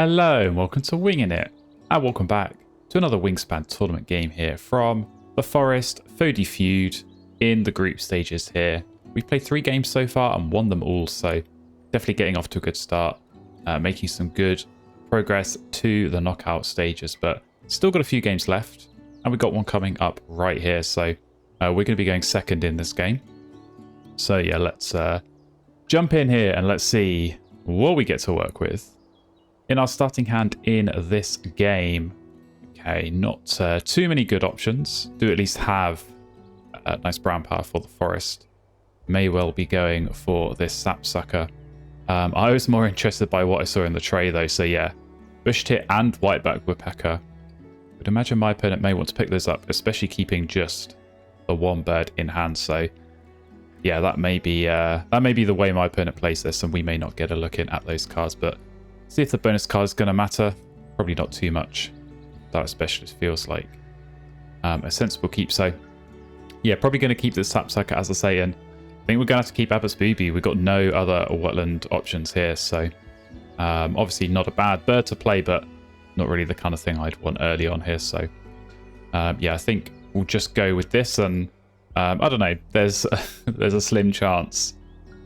Hello and welcome to Wingin It, and welcome back to another Wingspan tournament game here from the Forest Fodi feud in the group stages here. We've played 3 games so far and won them all, so definitely getting off to a good start, making some good progress to the knockout stages, but still got a few games left, and we've got one coming up right here, so we're going to be going second in this game. So yeah, let's jump in here and let's see what we get to work with. In our starting hand in this game, okay, not too many good options. Do at least have a nice brown power for the forest. May well be going for this sapsucker. I was more interested by what I saw in the tray though, so yeah. Bush tit and whiteback woodpecker. Would imagine my opponent may want to pick those up, especially keeping just the one bird in hand, so yeah, that may be the way my opponent plays this, and we may not get a look in at those cards, but see if the bonus card is going to matter. Probably not too much. That specialist feels like a sensible keep. So yeah, probably going to keep the sapsucker, as I say, and I think we're going to have to keep Abbott's Booby. We've got no other wetland options here, so obviously not a bad bird to play, but not really the kind of thing I'd want early on here. So yeah, I think we'll just go with this, and I don't know. There's a slim chance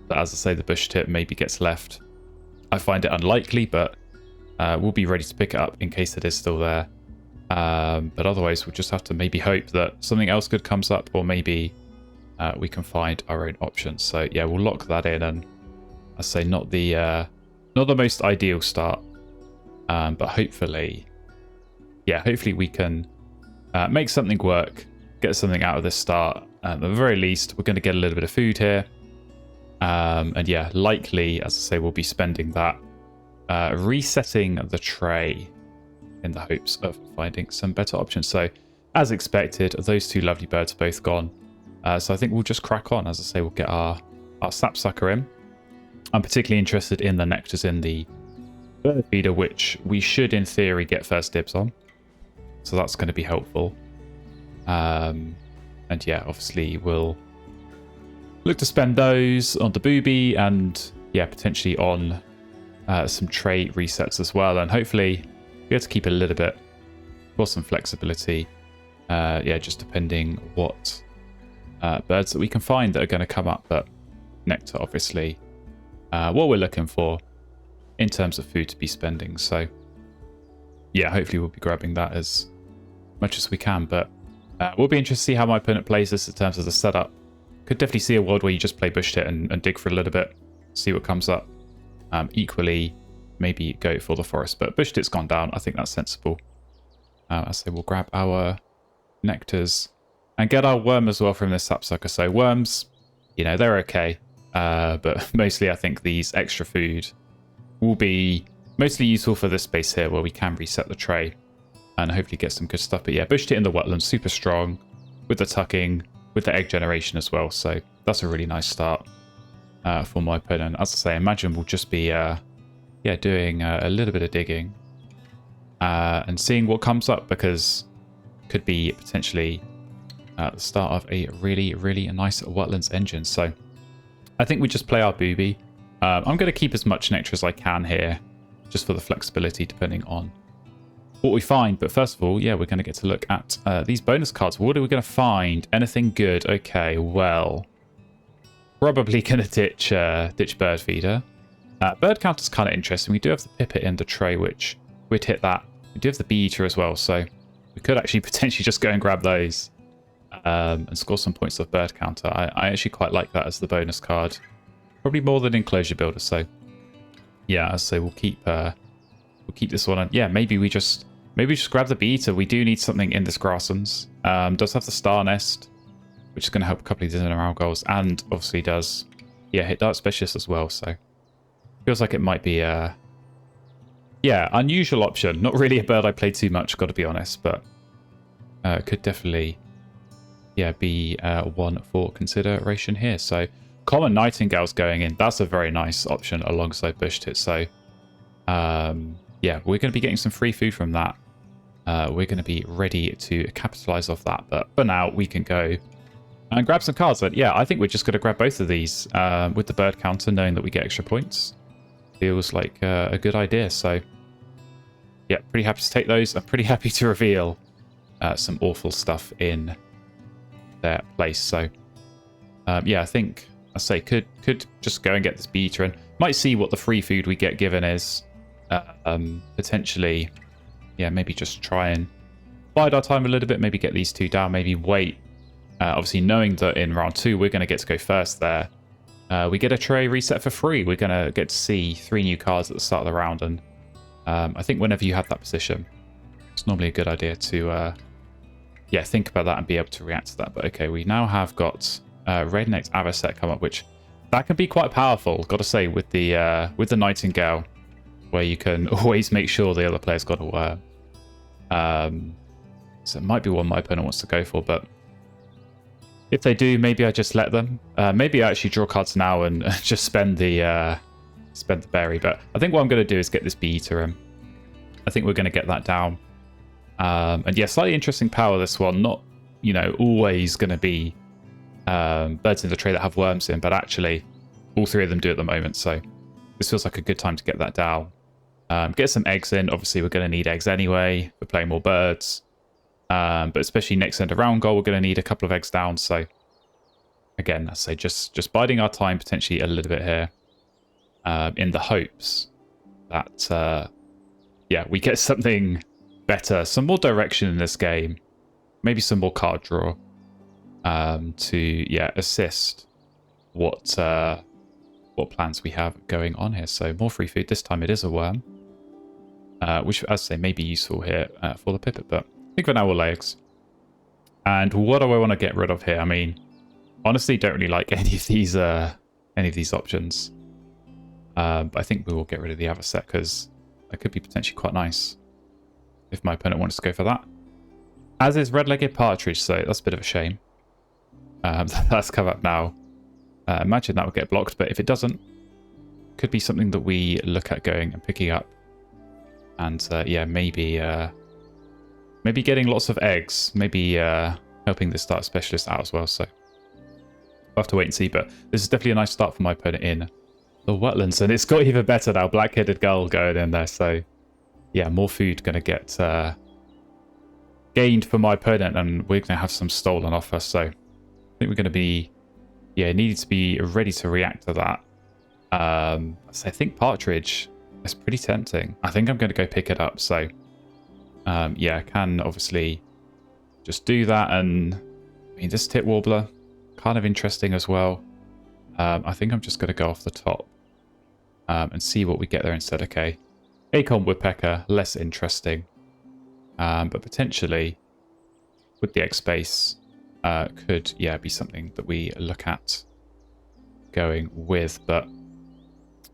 that, as I say, the bush tip maybe gets left. I find it unlikely, but we'll be ready to pick it up in case it is still there. But otherwise, we'll just have to maybe hope that something else good comes up, or maybe we can find our own options. So yeah, we'll lock that in, and I say not the most ideal start, but hopefully we can make something work, get something out of this start. At the very least, we're going to get a little bit of food here. And yeah, likely, as I say, we'll be spending that resetting the tray in the hopes of finding some better options. So as expected, those 2 lovely birds are both gone. So I think we'll just crack on. As I say, we'll get our sapsucker in. I'm particularly interested in the nectars in the bird feeder, which we should in theory get first dibs on. So that's going to be helpful. And yeah, obviously we'll look to spend those on the booby, and yeah, potentially on some tray resets as well, and hopefully be able to keep a little bit for some flexibility. Yeah, just depending what birds that we can find that are going to come up, but nectar obviously what we're looking for in terms of food to be spending. So yeah, hopefully we'll be grabbing that as much as we can, but we'll be interested to see how my opponent plays this in terms of the setup. Could definitely see a world where you just play bush tit and dig for a little bit, see what comes up. Equally, maybe go for the forest, but bush tit's gone down. I think that's sensible. I say we'll grab our nectars and get our worm as well from this sapsucker. So worms, you know, they're okay, but mostly I think these extra food will be mostly useful for this space here where we can reset the tray and hopefully get some good stuff. But yeah, bush tit in the wetlands, super strong with the tucking, with the egg generation as well, so that's a really nice start for my opponent. As I say, I imagine we'll just be yeah, doing a little bit of digging and seeing what comes up, because could be potentially the start of a really nice wetlands engine. So I think we just play our booby. I'm going to keep as much nectar as I can here, just for the flexibility depending on what we find. But first of all, yeah, we're going to get to look at these bonus cards. What are we going to find? Anything good? Okay, well, probably going to ditch bird feeder. Bird counter's kind of interesting. We do have the pipit in the tray, which we'd hit that. We do have the bee eater as well, so we could actually potentially just go and grab those and score some points off bird counter. I actually quite like that as the bonus card, probably more than enclosure builder. So yeah, so we'll keep this one, and yeah, maybe we just grab the bee eater. We do need something in this grasslands. Does have the star nest, which is going to help a couple of these in goals, and obviously does hit dart specialist as well. So feels like it might be a unusual option. Not really a bird I play too much, got to be honest, but could definitely be one for consideration here. So common nightingale's going in. That's a very nice option alongside bush tit. So yeah, we're going to be getting some free food from that. We're going to be ready to capitalize off that, but for now we can go and grab some cards. But yeah, I think we're just going to grab both of these with the bird counter, knowing that we get extra points. Feels like a good idea. So yeah, pretty happy to take those. I'm pretty happy to reveal some awful stuff in their place. So, yeah, I think I say could just go and get this beta and might see what the free food we get given is. Potentially, yeah, maybe just try and bide our time a little bit. Maybe get these two down. Maybe wait. Obviously, knowing that in round 2 we're going to get to go first there. We get a tray reset for free. We're going to get to see 3 new cards at the start of the round, and I think whenever you have that position, it's normally a good idea to yeah, think about that and be able to react to that. But okay, we now have got Redneck's Avocet come up, which that can be quite powerful, got to say, with the Nightingale, where you can always make sure the other player's got a worm. So it might be one my opponent wants to go for, but if they do, maybe I just let them. Maybe I actually draw cards now and just spend the berry. But I think what I'm going to do is get this Beta in. I think we're going to get that down. And yeah, slightly interesting power, this one. Not, you know, always going to be birds in the tray that have worms in, but actually all 3 of them do at the moment. So this feels like a good time to get that down. Get some eggs in. Obviously, we're going to need eggs anyway. We're playing more birds. But especially next end of round goal, we're going to need a couple of eggs down. So again, I say just biding our time potentially a little bit here, in the hopes that yeah, we get something better, some more direction in this game, maybe some more card draw, to yeah assist what plans we have going on here. So more free food. This time it is a worm, which, as I say, may be useful here for the pipit, but I think for now we'll lay eggs. And what do I want to get rid of here? I mean, honestly, don't really like any of these options. But I think we will get rid of the Avocet because that could be potentially quite nice if my opponent wants to go for that. As is red-legged Partridge, so that's a bit of a shame. That's come up now. Imagine that will get blocked, but if it doesn't, could be something that we look at going and picking up. And yeah, maybe getting lots of eggs, maybe helping the start specialist out as well. So we'll have to wait and see, but this is definitely a nice start for my opponent in the wetlands, and it's got even better now. Black-headed gull going in there, so yeah, more food going to get gained for my opponent, and we're going to have some stolen off us. So I think we're going to be, yeah, needed to be ready to react to that. So I think Partridge is pretty tempting. I think I'm going to go pick it up. So yeah, I can obviously just do that. And I mean, this Tit Warbler, kind of interesting as well. I think I'm just going to go off the top and see what we get there instead. Okay, Acorn Woodpecker, less interesting. But potentially with the egg space, could, yeah, be something that we look at going with. But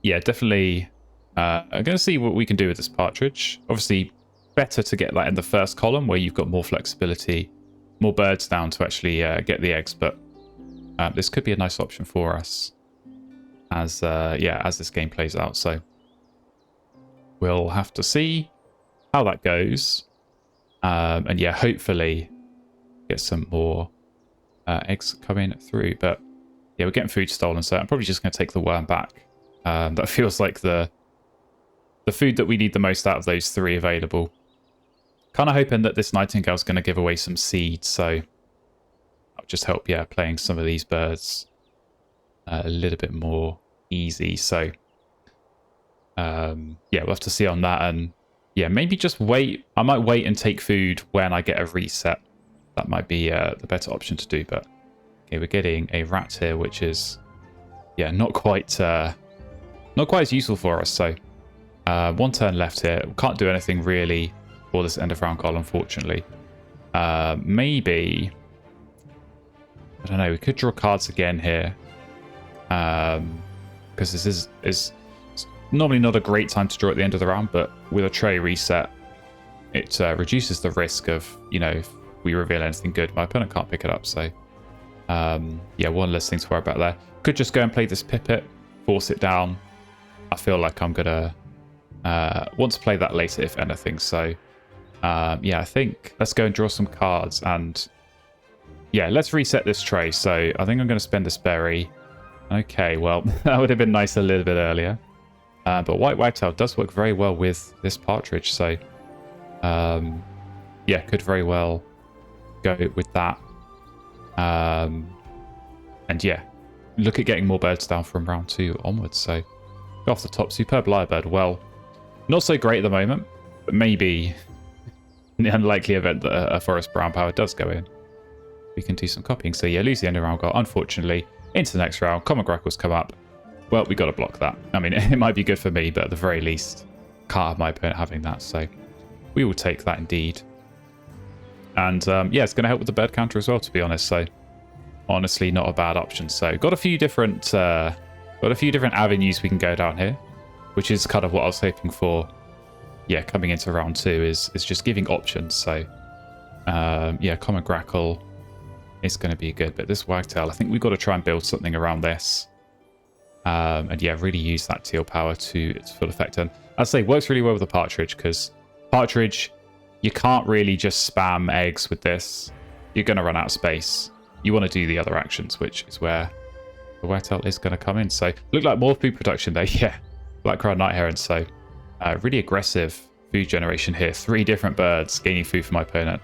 yeah, definitely I'm going to see what we can do with this Partridge. Obviously, better to get that in the first column where you've got more flexibility, more birds down to actually get the eggs. But this could be a nice option for us as yeah, as this game plays out. So we'll have to see how that goes. And yeah, hopefully get some more eggs coming through. But yeah, we're getting food stolen, so I'm probably just going to take the worm back. That feels like the food that we need the most out of those 3 available. Kind of hoping that this Nightingale's going to give away some seeds, so that'll just help, yeah, playing some of these birds a little bit more easy. So yeah, we'll have to see on that. And yeah, maybe just wait. I might wait and take food when I get a reset. That might be the better option to do. But okay, we're getting a rat here, which is, yeah, not quite as useful for us. So 1 turn left here. We can't do anything really for this end of round goal, unfortunately. Maybe, I don't know, we could draw cards again here. Because this is normally not a great time to draw at the end of the round, but with a tray reset, it reduces the risk of, you know, if we reveal anything good, my opponent can't pick it up. So yeah, one less thing to worry about there. Could just go and play this Pipit, force it down. I feel like I'm gonna want to play that later, if anything. So yeah, I think let's go and draw some cards, and yeah, let's reset this tray. So I think I'm going to spend this berry. Okay, well, that would have been nice a little bit earlier. But White Whitetail does work very well with this Partridge, so Yeah, could very well go with that. And yeah, look at getting more birds down from round 2 onwards. So go off the top, superb lyrebird. Well, not so great at the moment, but maybe in the unlikely event that a forest brown power does go in, we can do some copying. So yeah, lose the end of round goal. Unfortunately, into the next round, common grackles come up. Well, we got to block that. I mean, it might be good for me, but at the very least, can't have my opponent having that. So we will take that indeed. And yeah, it's going to help with the bird counter as well, to be honest. So honestly, not a bad option. So got a few different avenues we can go down here, which is kind of what I was hoping for. Yeah, coming into round 2 is just giving options. So yeah, common grackle is going to be good. But this wagtail, I think we've got to try and build something around this. And yeah, really use that teal power to its full effect. And I'd say works really well with the partridge, because partridge, you can't really just spam eggs with this. You're going to run out of space. You want to do the other actions, which is where the wagtail is going to come in. So look like more food production there. Yeah, black crown night heron. So really aggressive food generation here. 3 different birds gaining food for my opponent.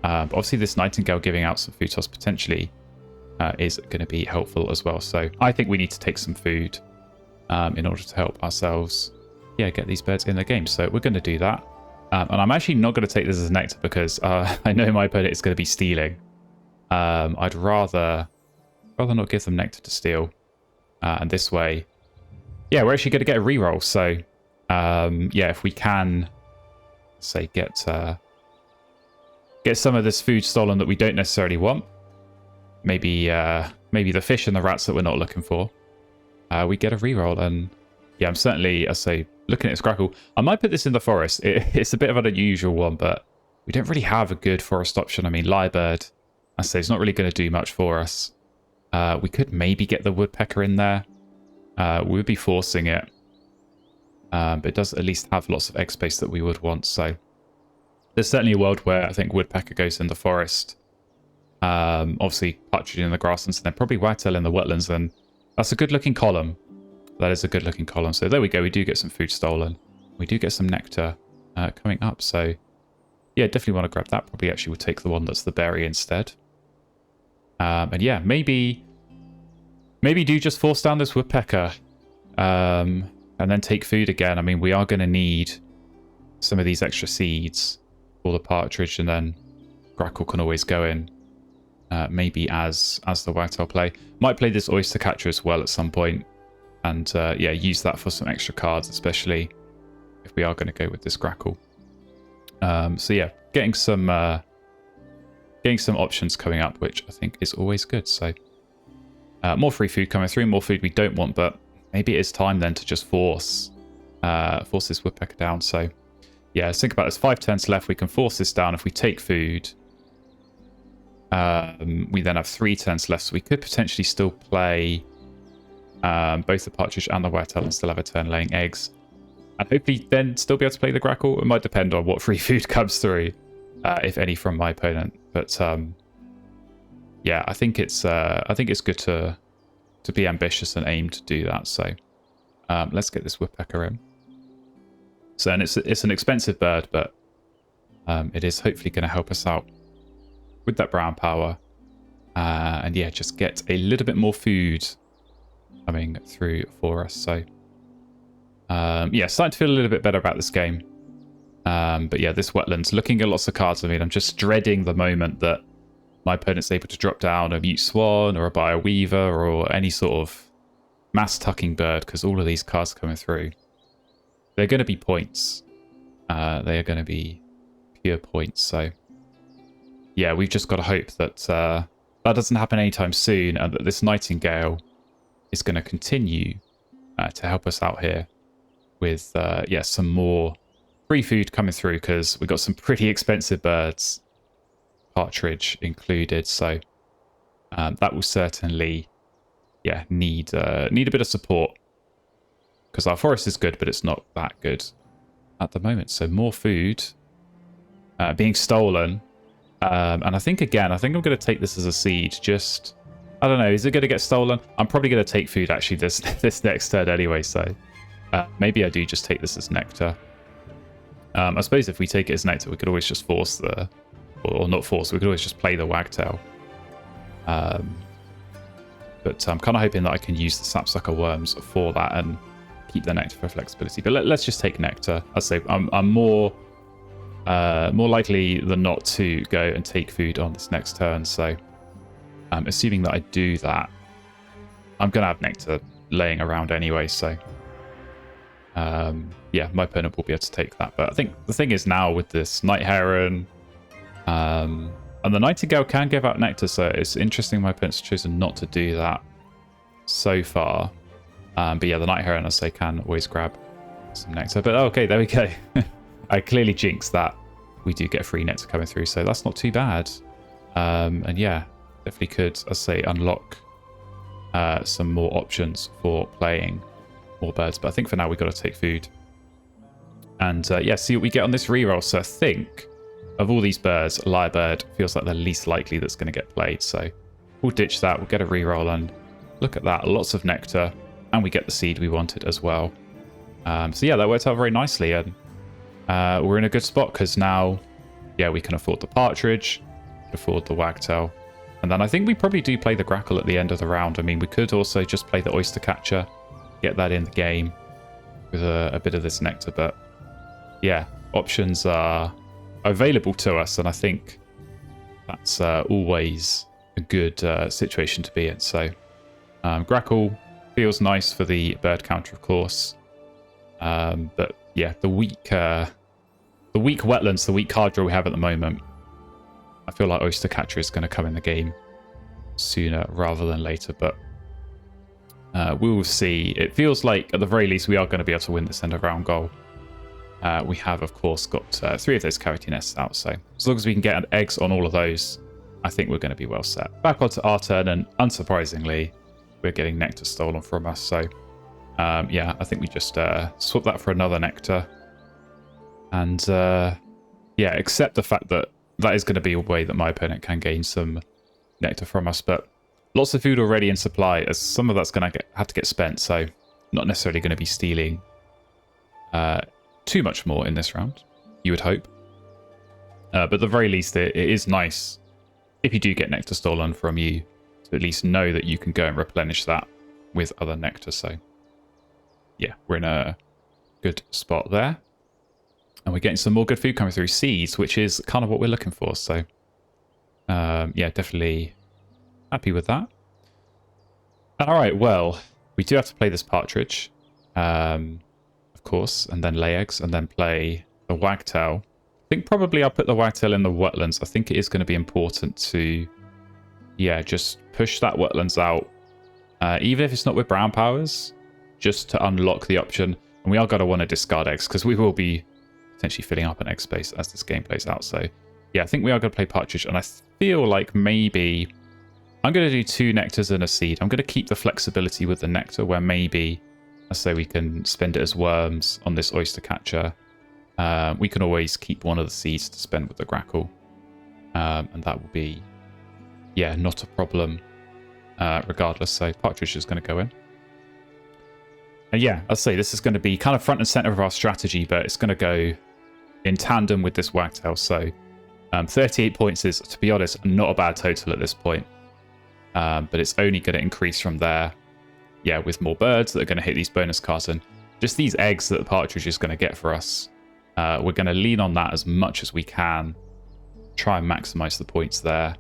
But obviously this nightingale giving out some food toss potentially is going to be helpful as well. So I think we need to take some food in order to help ourselves, yeah, get these birds in the game. So we're going to do that. And I'm actually not going to take this as nectar because I know my opponent is going to be stealing. I'd rather not give them nectar to steal. And this way, yeah, we're actually going to get a reroll. So yeah, if we can, say, get some of this food stolen that we don't necessarily want, maybe the fish and the rats that we're not looking for, we get a reroll. And yeah, I'm certainly, I say, looking at this grackle. I might put this in the forest. It's a bit of an unusual one, but we don't really have a good forest option. I mean, lyrebird, I say, it's not really going to do much for us. We could maybe get the woodpecker in there. We would be forcing it. But it does at least have lots of egg space that we would want. So there's certainly a world where I think woodpecker goes in the forest. Obviously, partridge in the grasslands, and then probably wagtail in the wetlands. And that's a good-looking column. That is a good-looking column. So there we go. We do get some food stolen. We do get some nectar coming up. So yeah, definitely want to grab that. Probably actually would take the one that's the berry instead. And yeah, maybe do just force down this woodpecker. And then take food again. I mean, we are going to need some of these extra seeds for the partridge, and then grackle can always go in. Maybe as the wagtail play. Might play this oyster catcher as well at some point. And yeah, use that for some extra cards, especially if we are going to go with this grackle. So yeah, getting some options coming up, which I think is always good. So more free food coming through, more food we don't want, but maybe it is time then to just force this woodpecker down. So yeah, let's think about this. 5 turns left. We can force this down. If we take food, we then have 3 turns left. So we could potentially still play both the partridge and the wagtail and still have a turn laying eggs. And hopefully then still be able to play the grackle. It might depend on what free food comes through, if any, from my opponent. But yeah, I think it's good to be ambitious and aim to do that. So let's get this woodpecker in. So, and it's an expensive bird, but it is hopefully going to help us out with that brown power. And yeah, just get a little bit more food coming through for us. So yeah, starting to feel a little bit better about this game. But yeah, this wetlands, looking at lots of cards. I mean, I'm just dreading the moment that my opponent's able to drop down a mute swan or a bio weaver or any sort of mass tucking bird, because all of these cards coming through, they're going to be points. They are going to be pure points. So yeah, we've just got to hope that that doesn't happen anytime soon, and that this nightingale is going to continue to help us out here with yeah, some more free food coming through, because we've got some pretty expensive birds, partridge included. So that will certainly, yeah, need a bit of support, because our forest is good, but it's not that good at the moment. So more food being stolen. And I think I'm going to take this as a seed. Just, I don't know, is it going to get stolen? I'm probably going to take food actually this next turn anyway. So maybe I do just take this as nectar. I suppose if we take it as nectar, we could always just force the... Or not force, we could always just play the wagtail. But I'm kind of hoping that I can use the sapsucker worms for that and keep the nectar for flexibility. But let's just take nectar. I'd say I'm more likely than not to go and take food on this next turn. So assuming that I do that, I'm going to have nectar laying around anyway. So yeah, my opponent will be able to take that. But I think the thing is now with this night heron, and the nightingale can give out nectar, so it's interesting my opponent's chosen not to do that so far. But yeah, the night heron, I say, can always grab some nectar. But okay, there we go. I clearly jinxed that. We do get free nectar coming through, so that's not too bad. And yeah, definitely could, I say, unlock some more options for playing more birds. But I think for now we've got to take food. And yeah, see what we get on this reroll. So I think... of all these birds, lyrebird feels like the least likely that's going to get played. So we'll ditch that. We'll get a reroll and look at that. Lots of nectar. And we get the seed we wanted as well. So yeah, that worked out very nicely. And we're in a good spot because now, yeah, we can afford the partridge, afford the wagtail. And then I think we probably do play the grackle at the end of the round. I mean, we could also just play the oyster catcher, get that in the game with a bit of this nectar. But yeah, options are... available to us, and I think that's always a good situation to be in. So grackle feels nice for the bird counter, of course, but yeah, the weak wetlands, the weak card draw we have at the moment, I feel like oyster catcher is going to come in the game sooner rather than later, but we will see. It feels like at the very least we are going to be able to win this end of round goal. We have, of course, got 3 of those cavity nests out, so as long as we can get eggs on all of those, I think we're going to be well set. Back onto our turn, and unsurprisingly, we're getting nectar stolen from us, so yeah, I think we just swap that for another nectar, and yeah, accept the fact that that is going to be a way that my opponent can gain some nectar from us, but lots of food already in supply, as some of that's going to have to get spent, so not necessarily going to be stealing too much more in this round, you would hope. But at the very least, it is nice if you do get nectar stolen from you to at least know that you can go and replenish that with other nectar. So yeah, we're in a good spot there. And we're getting some more good food coming through. Seeds, which is kind of what we're looking for. So yeah, definitely happy with that. All right, well, we do have to play this partridge. Course, and then lay eggs, and then play the wagtail. I think probably I'll put the wagtail in the wetlands. I think it is going to be important to, yeah, just push that wetlands out, even if it's not with brown powers, just to unlock the option. And we are going to want to discard eggs because we will be potentially filling up an egg space as this game plays out. So yeah, I think we are going to play partridge, and I feel like maybe I'm going to do 2 nectars and a seed. I'm going to keep the flexibility with the nectar where maybe I say we can spend it as worms on this oyster catcher. We can always keep one of the seeds to spend with the grackle. And that will be, yeah, not a problem regardless. So partridge is going to go in. And yeah, I'll say this is going to be kind of front and center of our strategy, but it's going to go in tandem with this wagtail. So 38 points is, to be honest, not a bad total at this point. But it's only going to increase from there. Yeah, with more birds that are going to hit these bonus cards, and just these eggs that the partridge is going to get for us. We're going to lean on that as much as we can. Try and maximize the points there.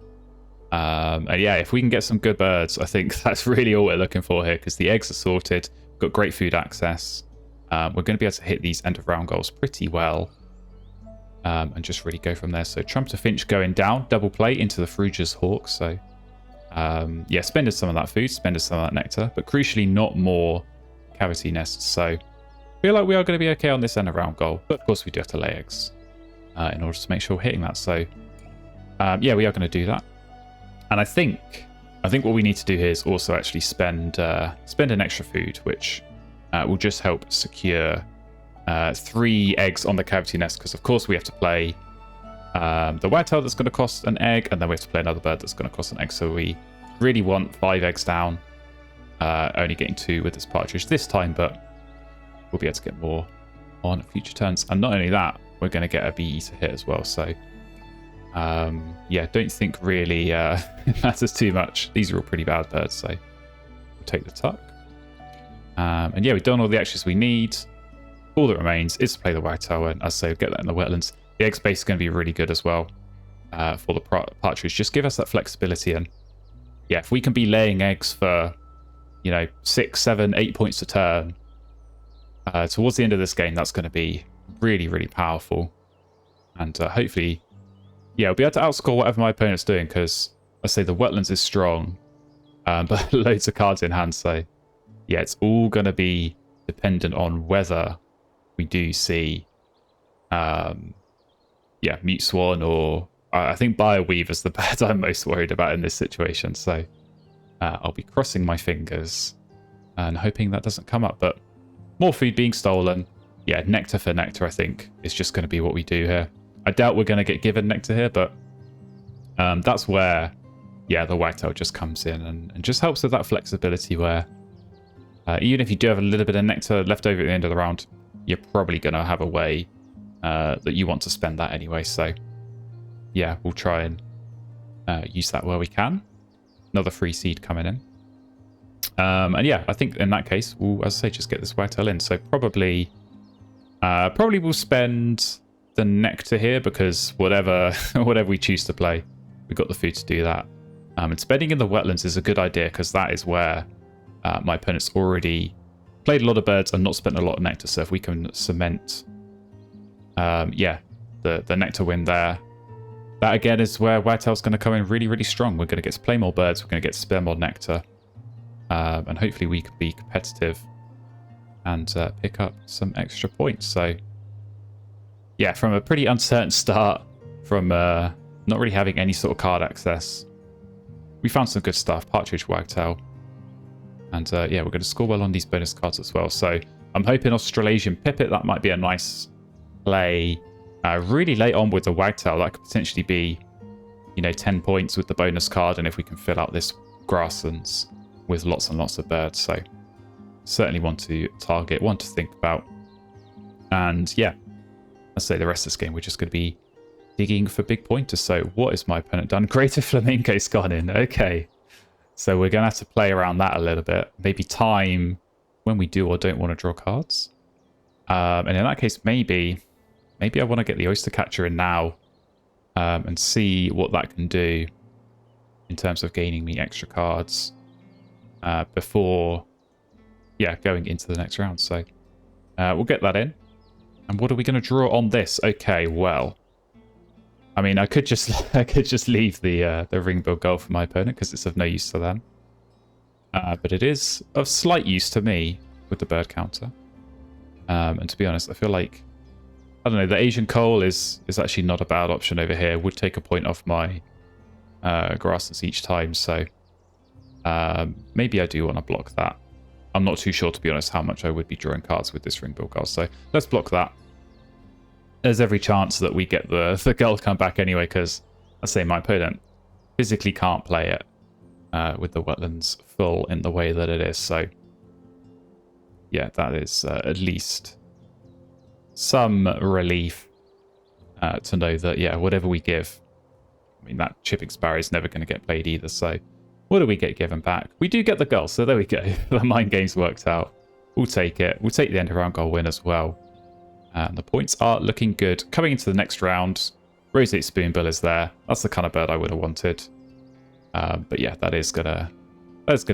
And yeah, if we can get some good birds, I think that's really all we're looking for here, because the eggs are sorted. We've got great food access. We're going to be able to hit these end of round goals pretty well. And just really go from there. So Trumpeter Finch going down, double play into the Fruger's Hawk. So yeah, spended some of that food, spended some of that nectar, but crucially not more cavity nests. So I feel like we are going to be okay on this end of round goal, but of course we do have to lay eggs in order to make sure we're hitting that. So yeah, we are going to do that. And I think what we need to do here is also actually spend an extra food, which will just help secure 3 eggs on the cavity nest, because of course we have to play the wagtail that's going to cost an egg, and then we have to play another bird that's going to cost an egg. So we really want 5 eggs down, only getting 2 with this partridge this time, but we'll be able to get more on future turns. And not only that, we're going to get a BE to hit as well. So, yeah, don't think really it matters too much. These are all pretty bad birds, so we'll take the tuck. And yeah, we've done all the extras we need. All that remains is to play the wagtail, and as I say, get that in the wetlands. The egg space is going to be really good as well for the partridge. Just give us that flexibility, and yeah, if we can be laying eggs for, you know, 6, 7, 8 points a turn towards the end of this game, that's going to be really, really powerful. And hopefully, yeah, we'll be able to outscore whatever my opponent's doing, because I say the wetlands is strong, but loads of cards in hand. So yeah, it's all going to be dependent on whether we do see, yeah, Mute Swan, or I think Bioweaver's the bird I'm most worried about in this situation. So I'll be crossing my fingers and hoping that doesn't come up. But more food being stolen. Yeah, nectar for nectar, I think, is just going to be what we do here. I doubt we're going to get given nectar here, but that's where, yeah, the wagtail just comes in and just helps with that flexibility where even if you do have a little bit of nectar left over at the end of the round, you're probably going to have a way that you want to spend that anyway. So yeah, we'll try and use that where we can. Another free seed coming in. And yeah, I think in that case, we'll, as I say, just get this wagtail in. So probably we'll spend the nectar here, because whatever we choose to play, we've got the food to do that. And spending in the wetlands is a good idea, because that is where my opponent's already played a lot of birds and not spent a lot of nectar. So if we can cement, yeah, the nectar win there, that again is where wagtail's going to come in really, really strong. We're going to get to play more birds. We're going to get to spare more nectar. And hopefully we can be competitive and pick up some extra points. So yeah, from a pretty uncertain start, from not really having any sort of card access, we found some good stuff. Partridge, wagtail. And yeah, we're going to score well on these bonus cards as well. So I'm hoping Australasian Pipit, that might be a nice play. Really late on with the wagtail, that could potentially be, you know, 10 points with the bonus card. And if we can fill out this grasslands with lots and lots of birds. So certainly one to target, one to think about. And yeah, I'd say the rest of this game, we're just going to be digging for big pointers. So what has my opponent done? Greater Flamenco's gone in. Okay. So we're going to have to play around that a little bit. Maybe time when we do or don't want to draw cards. And in that case, maybe I want to get the Oyster Catcher in now and see what that can do in terms of gaining me extra cards before, yeah, going into the next round. So we'll get that in. And what are we going to draw on this? Okay, well, I mean, I could just leave the ring-bill goal for my opponent, because it's of no use to them. But it is of slight use to me with the bird counter. And to be honest, I feel like, I don't know, the Asian coal is actually not a bad option over here. Would take a point off my grasslands each time. So maybe I do want to block that. I'm not too sure, to be honest, how much I would be drawing cards with this ring-bill goal. So let's block that. There's every chance that we get the goal come back anyway, because I say my opponent physically can't play it with the wetlands full in the way that it is. So yeah, that is at least some relief to know that, yeah, whatever we give, I mean, that chipping sparrow is never going to get played either. So what do we get given back? We do get the goal, so there we go. The mind game's worked out. We'll take it. We'll take the end of round goal win as well. And the points are looking good. Coming into the next round, Roseate Spoonbill is there. That's the kind of bird I would have wanted. But yeah, that's gonna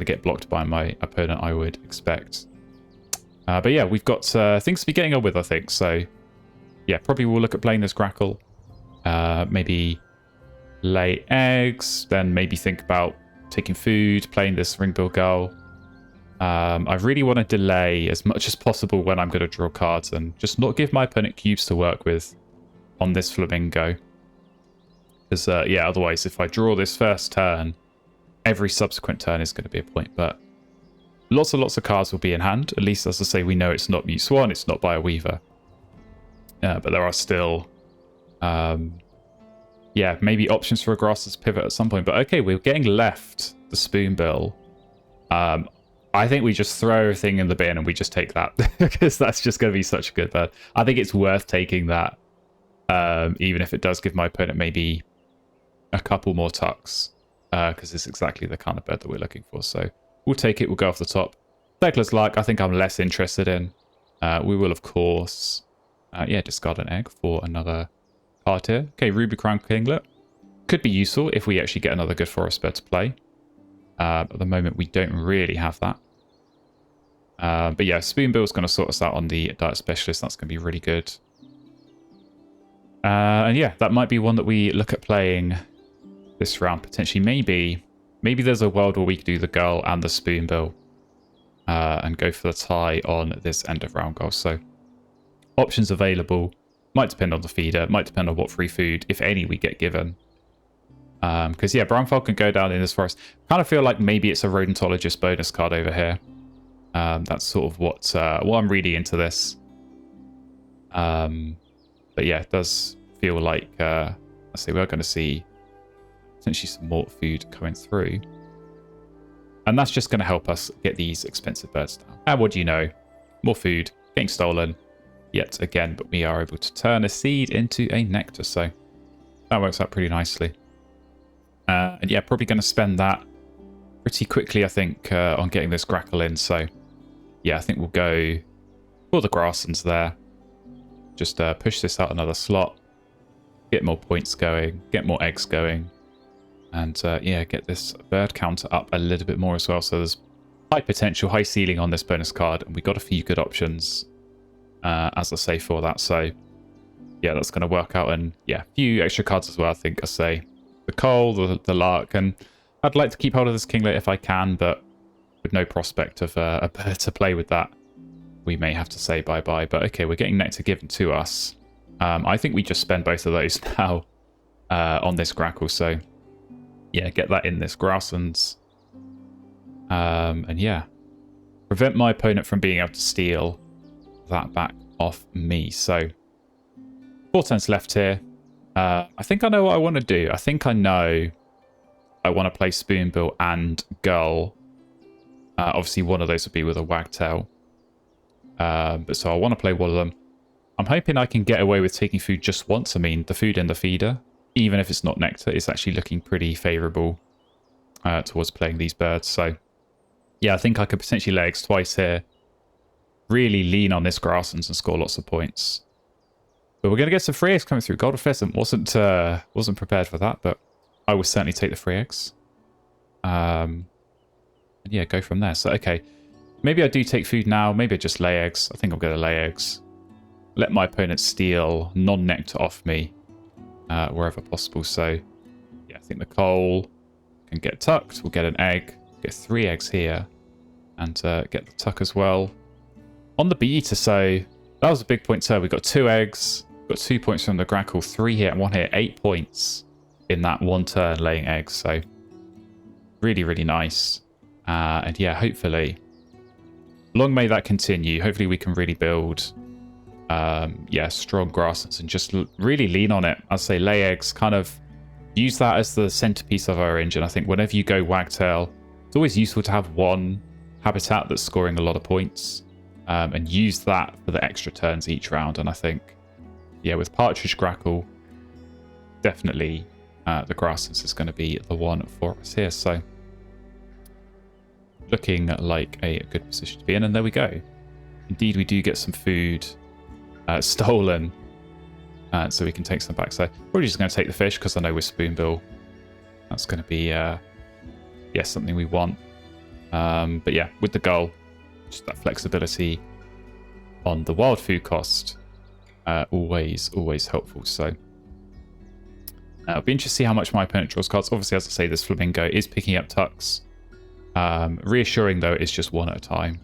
get blocked by my opponent, I would expect. But yeah, we've got things to be getting on with, I think. So yeah, probably we'll look at playing this Grackle. Maybe lay eggs, then maybe think about taking food, playing this ring-bill gull. I really want to delay as much as possible when I'm going to draw cards and just not give my opponent cubes to work with on this flamingo. Because, yeah, otherwise, if I draw this first turn, every subsequent turn is going to be a point. But lots and lots of cards will be in hand. At least, as I say, we know it's not Mute Swan, it's not Bioweaver. But there are still, yeah, maybe options for a Grasslands pivot at some point. But okay, we're getting left the Spoonbill. I think we just throw everything in the bin and we just take that because that's just going to be such a good bird. I think it's worth taking that even if it does give my opponent maybe a couple more tucks, because it's exactly the kind of bird that we're looking for. So we'll take it. We'll go off the top. Settler's Luck, I think I'm less interested in. We will, of course, discard an egg for another card here. Okay, Ruby Crown Kinglet. Could be useful if we actually get another good forest bird to play. At the moment, we don't really have that. But yeah, Spoonbill's going to sort us out on the Diet Specialist. That's going to be really good. And yeah, that might be one that we look at playing this round, potentially. Maybe there's a world where we could do the Gull and the Spoonbill and go for the tie on this end of round goal. So options available. Might depend on the feeder. Might depend on what free food, if any, we get given. Because yeah, Brown Falcon go down in this forest. Kind of feel like maybe it's a Rodentologist bonus card over here. That's sort of what I'm reading into this. But yeah, it does feel like I say we're going to see potentially some more food coming through, and that's just going to help us get these expensive birds down. And what do you know? More food getting stolen yet again, but we are able to turn a seed into a nectar, so that works out pretty nicely. And yeah, probably going to spend that pretty quickly, I think, on getting this Grackle in. So yeah, I think we'll go for the Grasslands there. Just push this out another slot, get more points going, get more eggs going, and yeah, get this bird counter up a little bit more as well. So there's high potential, high ceiling on this bonus card, and we got a few good options, as I say, for that. So yeah, that's going to work out, and yeah, a few extra cards as well, I think. I say the Coal, the Lark, and I'd like to keep hold of this Kinglet if I can, but with no prospect of a bird to play with that, we may have to say bye-bye. But okay, we're getting nectar given to us. I think we just spend both of those now on this Grackle. So yeah, get that in this Grasslands. And yeah, prevent my opponent from being able to steal that back off me. So 4 turns left here. I think I know what I want to do. I think I know I want to play Spoonbill and Gull. Obviously, one of those would be with a Wagtail. But so I want to play one of them. I'm hoping I can get away with taking food just once. I mean, the food in the feeder, even if it's not nectar, it's actually looking pretty favourable towards playing these birds. So yeah, I think I could potentially lay eggs twice here. Really lean on this Grasslands and score lots of points. But we're going to get some free eggs coming through. Golden Pheasant wasn't prepared for that, but I will certainly take the free eggs. And yeah, go from there. So okay, maybe I do take food now. Maybe I just lay eggs. I think I'm going to lay eggs. Let my opponent steal non-nectar off me wherever possible. So yeah, I think the Coal can get tucked. We'll get an egg. Get 3 eggs here. And get the tuck as well. On the Bee-Eater, so that was a big point. So we got 2 eggs. Got 2 points from the Grackle. 3 here and 1 here. 8 points in that 1 turn laying eggs. So really, really nice. And yeah, hopefully, long may that continue. Hopefully we can really build, yeah, strong Grasslands and just really lean on it. I'd say lay eggs, kind of use that as the centerpiece of our engine. I think whenever you go Wagtail, it's always useful to have one habitat that's scoring a lot of points, and use that for the extra turns each round. And I think, yeah, with Partridge Grackle, definitely the Grasslands is going to be the one for us here. So looking like a good position to be in, and there we go. Indeed, we do get some food stolen, so we can take some back. So we're just going to take the fish because I know with Spoonbill that's going to be yeah, something we want. But yeah, with the Gull, just that flexibility on the wild food cost, always helpful. So it'll be interesting to see how much my opponent draws cards. Obviously, as I say, this Flamingo is picking up tucks. Reassuring though, it's just 1 at a time,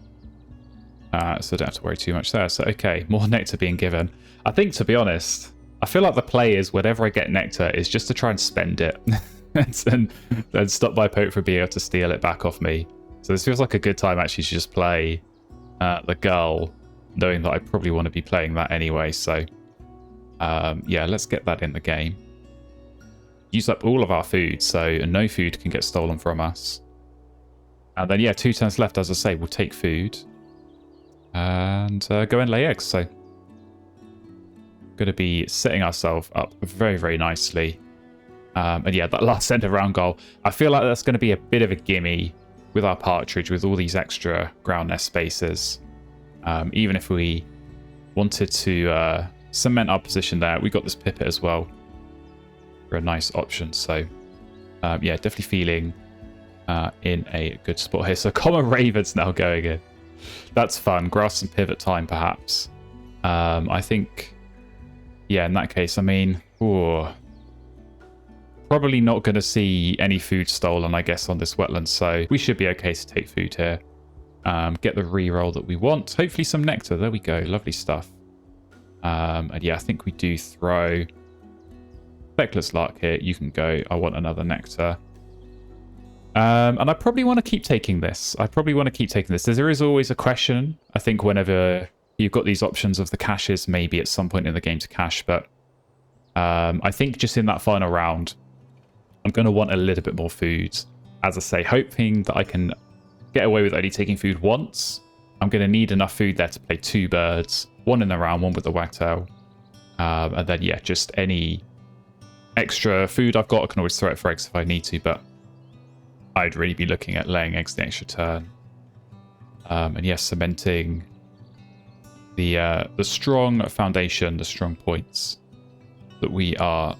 so don't have to worry too much there. So okay, more nectar being given. I think, to be honest, I feel like the play is whenever I get nectar is just to try and spend it and stop my opponent from being able to steal it back off me. So this feels like a good time actually to just play the Gull, knowing that I probably want to be playing that anyway. So yeah, let's get that in the game. Use up all of our food, so no food can get stolen from us. And then, yeah, 2 turns left, as I say, we'll take food and go and lay eggs. So going to be setting ourselves up very, very nicely. And yeah, that last end of round goal, I feel like that's going to be a bit of a gimme with our Partridge, with all these extra ground nest spaces. Even if we wanted to cement our position there, we got this pipit as well for a nice option. So yeah, definitely feeling in a good spot here. So common ravens now going in. That's fun. Grass and pivot time, perhaps. I think, yeah, in that case, I mean, probably not going to see any food stolen, I guess, on this wetland. So we should be okay to take food here. Get the reroll that we want. Hopefully some nectar. There we go. Lovely stuff. And yeah, I think we do throw Speckless Lark here. You can go. I want another nectar. And I probably want to keep taking this. There is always a question, I think, whenever you've got these options of the caches, maybe at some point in the game to cache. But I think just in that final round, I'm going to want a little bit more food. As I say, hoping that I can get away with only taking food once. I'm going to need enough food there to play 2 birds. 1 in the round, 1 with the wagtail. And then, yeah, just any extra food I've got, I can always throw it for eggs if I need to. But I'd really be looking at laying eggs the extra turn. And yes, cementing the strong foundation, the strong points that we are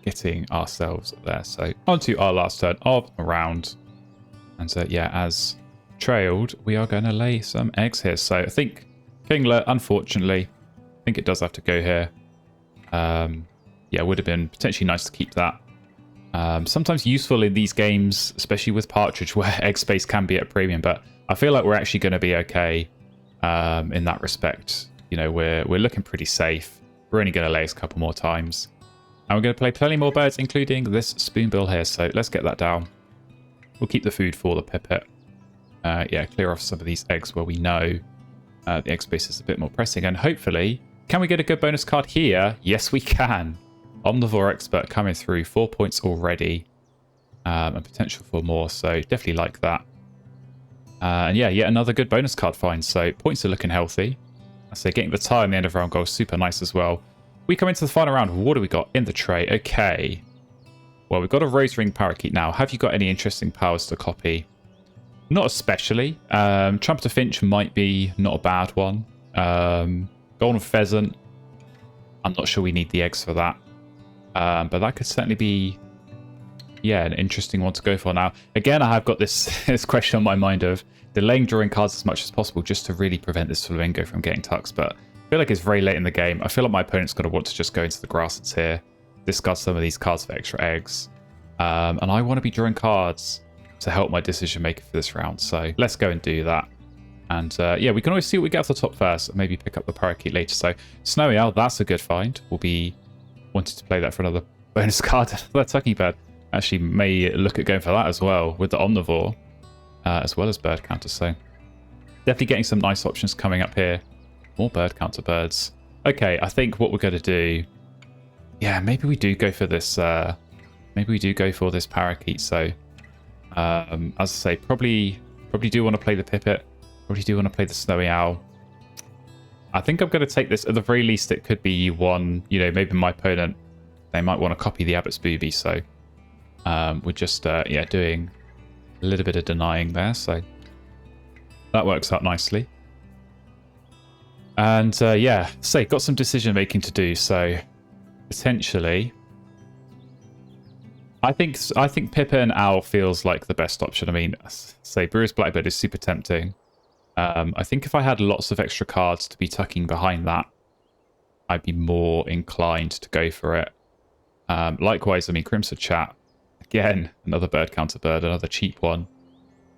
getting ourselves there. So on to our last turn of the round. And so, yeah, as trailed, we are going to lay some eggs here. So I think Kinglet, unfortunately, I think it does have to go here. Yeah, would have been potentially nice to keep that. Sometimes useful in these games, especially with Partridge, where egg space can be at a premium. But I feel like we're actually going to be okay in that respect. You know, we're looking pretty safe. We're only going to lay a couple more times. And we're going to play plenty more birds, including this spoonbill here. So let's get that down. We'll keep the food for the pipit. Yeah, clear off some of these eggs where we know the egg space is a bit more pressing. And hopefully, can we get a good bonus card here? Yes, we can. Omnivore Expert coming through. 4 points already. And potential for more. So definitely like that. And yeah, yet another good bonus card find. So points are looking healthy. I say getting the tie on the end of round goal is super nice as well. We come into the final round. What do we got in the tray? Okay. Well, we've got a Rose Ring Parakeet now. Have you got any interesting powers to copy? Not especially. Trumpeter Finch might be not a bad one. Golden Pheasant. I'm not sure we need the eggs for that. But that could certainly be, yeah, an interesting one to go for now. Again, I have got this, this question on my mind of delaying drawing cards as much as possible just to really prevent this Flamingo from getting tucks. But I feel like it's very late in the game. I feel like my opponent's going to want to just go into the grasslands here, discard some of these cards for extra eggs. And I want to be drawing cards to help my decision maker for this round. So let's go and do that. And yeah, we can always see what we get off the top first and maybe pick up the Parakeet later. So Snowy Owl, that's a good find. We'll be wanting to play that for another bonus card. That Tucking Bird actually may look at going for that as well with the Omnivore, as well as Bird Counter. So definitely getting some nice options coming up here. More Bird Counter birds. Okay, I think what we're going to do, yeah, maybe we do go for this. Maybe we do go for this Parakeet. So as I say, probably do want to play the Pipit. Probably do want to play the Snowy Owl. I think I'm going to take this. At the very least, it could be one, you know, maybe my opponent, they might want to copy the Abbot's Booby. So we're just, yeah, doing a little bit of denying there. So that works out nicely. And yeah, say, got some decision making to do. So potentially, I think Pippa and Owl feels like the best option. I mean, say Brewer's Blackbird is super tempting. I think if I had lots of extra cards to be tucking behind that, I'd be more inclined to go for it. Likewise, I mean, Crimson Chat, again, another bird counter bird, another cheap one.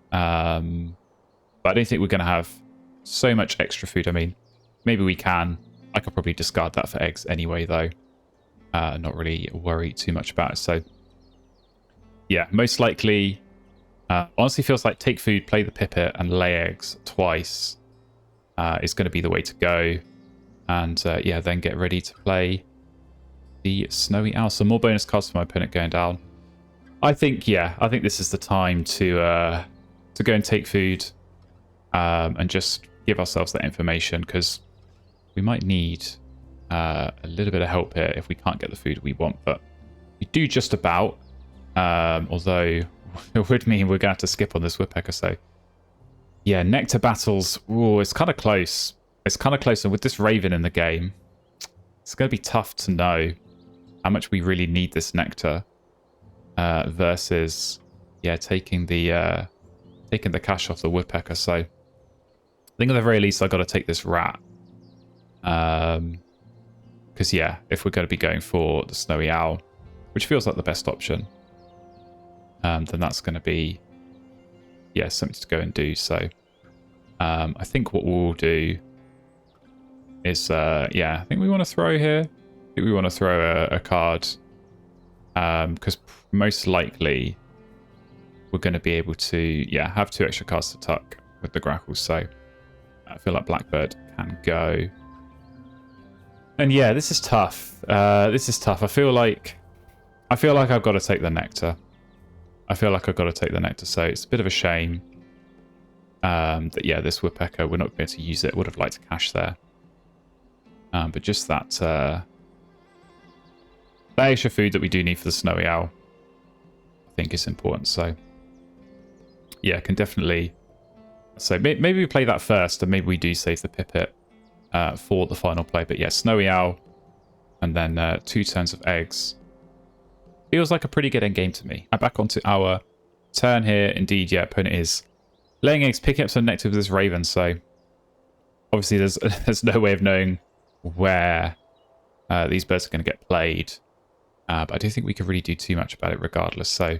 But I don't think we're going to have so much extra food. I mean, maybe we can. I could probably discard that for eggs anyway, though. Not really worry too much about it. So, yeah, most likely... honestly feels like take food, play the Pipit, and lay eggs twice is going to be the way to go. And yeah, then get ready to play the Snowy Owl. So more bonus cards for my opponent going down. I think, yeah, I think this is the time to go and take food and just give ourselves that information, because we might need a little bit of help here if we can't get the food we want, but we do just about. Although it would mean we're going to have to skip on this woodpecker. So yeah, nectar battles. Ooh, it's kind of close. It's kind of close, and with this raven in the game, it's going to be tough to know how much we really need this nectar versus taking the cash off the woodpecker. So I think at the very least I got to take this rat. Because if we're going to be going for the snowy owl, which feels like the best option, then that's going to be something to go and do. So I think what we'll do is I think we want to throw here. I think we want to throw a card because most likely we're going to be able to have 2 extra cards to tuck with the grackles. So I feel like Blackbird can go. And this is tough. This is tough. I feel like I've got to take the nectar. So it's a bit of a shame that this woodpecker, we're not going to use it. Would have liked to cash there. But just that extra food that we do need for the snowy owl, I think is important. So can definitely. So maybe we play that first, and maybe we do save the pipit for the final play. But snowy owl, and then 2 turns of eggs. Feels like a pretty good end game to me. And back onto our turn here. Indeed, opponent is laying eggs, picking up some nectar with this raven. So obviously there's no way of knowing where these birds are going to get played. But I don't think we can really do too much about it regardless. So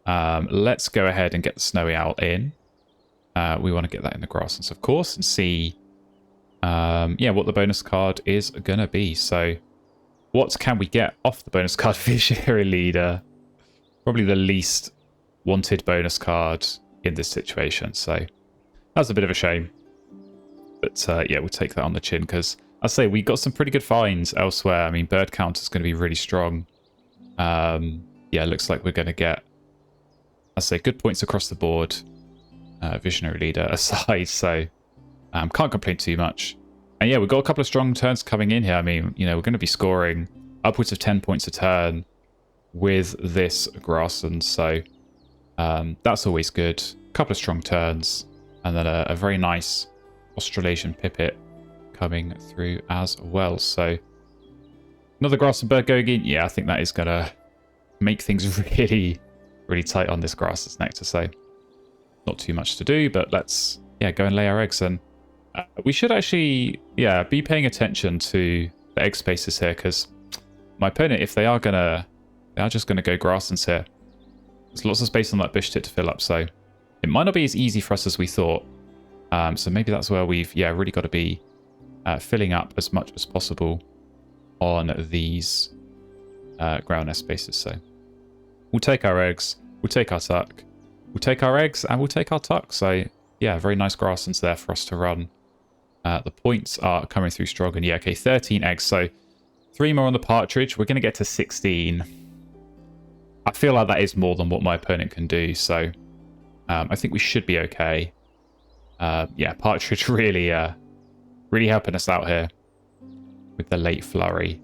let's go ahead and get the snowy owl in. We want to get that in the grasslands, of course, and see what the bonus card is going to be. So what can we get off the bonus card? Visionary Leader. Probably the least wanted bonus card in this situation. So that's a bit of a shame. But we'll take that on the chin because I say we got some pretty good finds elsewhere. I mean, bird count is going to be really strong. It looks like we're going to get, I say, good points across the board. Visionary Leader aside, so can't complain too much. And we've got a couple of strong turns coming in here. I mean, we're going to be scoring upwards of 10 points a turn with this grassland, so that's always good. A couple of strong turns, and then a very nice Australasian pipit coming through as well. So another grassland bird going in. I think that is going to make things really, really tight on this grassland's nectar. So not too much to do, but let's go and lay our eggs. And we should actually be paying attention to the egg spaces here, because my opponent, if they are just gonna go grasslands here, there's lots of space on that bush tit to fill up, so it might not be as easy for us as we thought. So maybe that's where we've really got to be filling up as much as possible on these ground nest spaces. So we'll take our eggs, we'll take our tuck, we'll take our eggs, and we'll take our tuck. So very nice grasslands there for us to run. The points are coming through strong, and 13 eggs. So 3 more on the partridge. We're going to get to 16. I feel like that is more than what my opponent can do. So I think we should be okay. Partridge really helping us out here with the late flurry.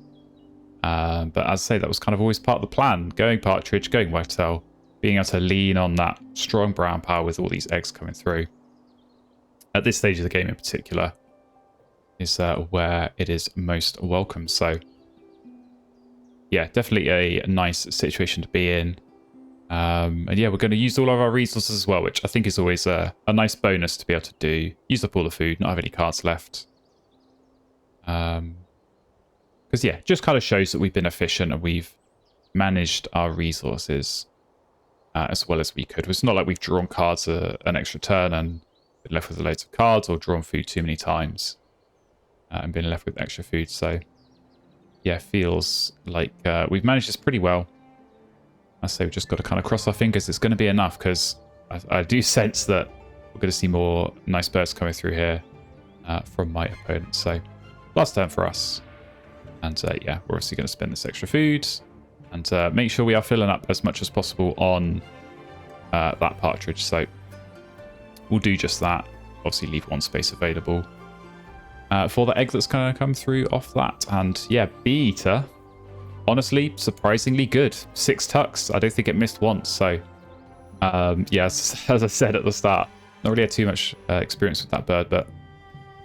But as I say, that was kind of always part of the plan. Going partridge, going whitetail, being able to lean on that strong brown power with all these eggs coming through. At this stage of the game in particular is where it is most welcome. So definitely a nice situation to be in. And we're going to use all of our resources as well, which I think is always a nice bonus to be able to do. Use up all the food, not have any cards left. Because just kind of shows that we've been efficient and we've managed our resources as well as we could. It's not like we've drawn cards an extra turn and been left with loads of cards, or drawn food too many times and been left with extra food. So feels like we've managed this pretty well. I say we've just got to kind of cross our fingers it's going to be enough, because I do sense that we're going to see more nice birds coming through here from my opponent. So last turn for us, and we're obviously going to spend this extra food and make sure we are filling up as much as possible on that partridge. So we'll do just that. Obviously leave one space available. for the egg that's going to come through off that. And yeah, Bee Eater, honestly, surprisingly good. 6 tucks. I don't think it missed once. So yes, as I said at the start, not really had too much experience with that bird, but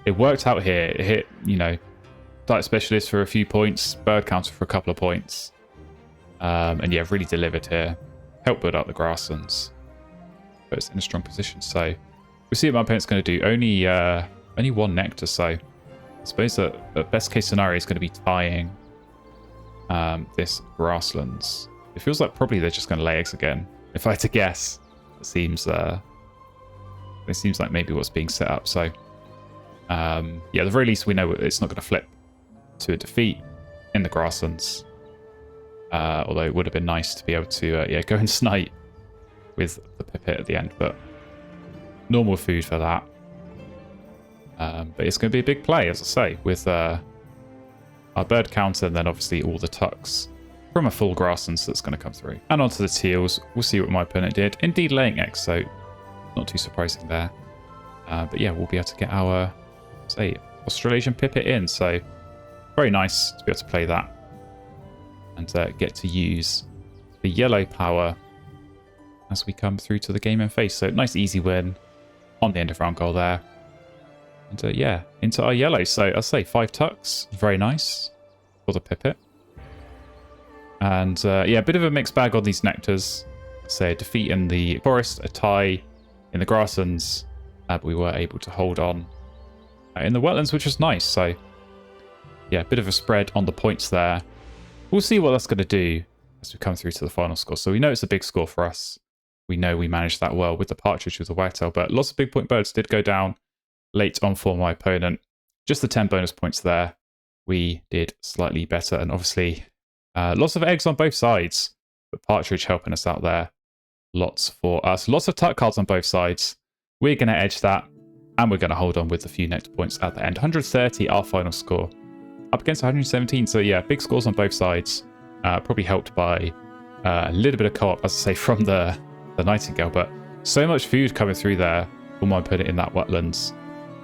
it worked out here. It hit, you know, diet specialist for a few points, bird counter for a couple of points. And yeah, really delivered here. Helped build out the grasslands. But it's in a strong position. So we'll see what my opponent's going to do. Only 1 nectar, so I suppose that the best case scenario is going to be tying this grasslands. It feels like probably they're just going to lay eggs again. If I had to guess, it seems like maybe what's being set up. So yeah, at the very least, we know it's not going to flip to a defeat in the grasslands. Although it would have been nice to be able to yeah, go and snipe with the pipit at the end, but normal food for that. But it's going to be a big play, as I say, with our bird counter and then obviously all the tucks from a full grasslands that's going to come through. And onto the teals. We'll see what my opponent did. Indeed laying eggs, so not too surprising there. But yeah, we'll be able to get our, say, Australasian pipit in. So very nice to be able to play that and get to use the yellow power as we come through to the game end phase. So nice easy win on the end of round goal there. And yeah, into our yellow. So I'll say 5 tucks. Very nice for the pipit. And yeah, a bit of a mixed bag on these nectars. So a defeat in the forest, a tie in the grasslands. But we were able to hold on in the wetlands, which was nice. So yeah, a bit of a spread on the points there. We'll see what that's going to do as we come through to the final score. So we know it's a big score for us. We know we managed that well with the Partridge, with the whitetail, but lots of big point birds did go down late on for my opponent. Just the 10 bonus points there. We did slightly better, and obviously lots of eggs on both sides, but Partridge helping us out there. Lots for us. Lots of tuck cards on both sides. We're going to edge that, and we're going to hold on with a few nectar points at the end. 130, our final score. Up against 117, so yeah, big scores on both sides. Probably helped by a little bit of co-op, as I say, from the Nightingale, but so much food coming through there for my opponent in that wetlands.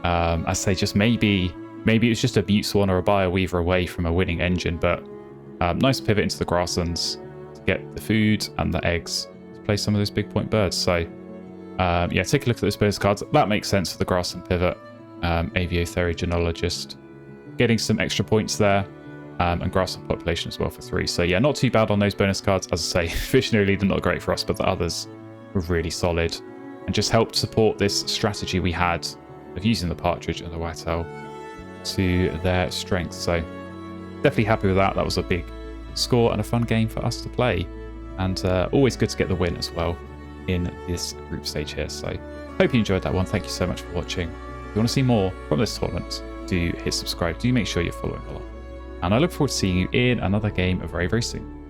I say just maybe it was just a Butte Swan or a Buyer Weaver away from a winning engine, but nice pivot into the grasslands to get the food and the eggs to play some of those big point birds. So yeah, take a look at those bonus cards. That makes sense for the grassland pivot. Aviotheriogenologist getting some extra points there, and grassland population as well for 3. So yeah, not too bad on those bonus cards. As I say, Visionary Leader not great for us, but the others were really solid and just helped support this strategy we had of using the Partridge and the whitetail to their strength. So definitely happy with that. That was a big score and a fun game for us to play, and always good to get the win as well in this group stage here. So hope you enjoyed that one. Thank you so much for watching. If you want to see more from this tournament, do hit subscribe. Do make sure you're following along, and I look forward to seeing you in another game very, very soon.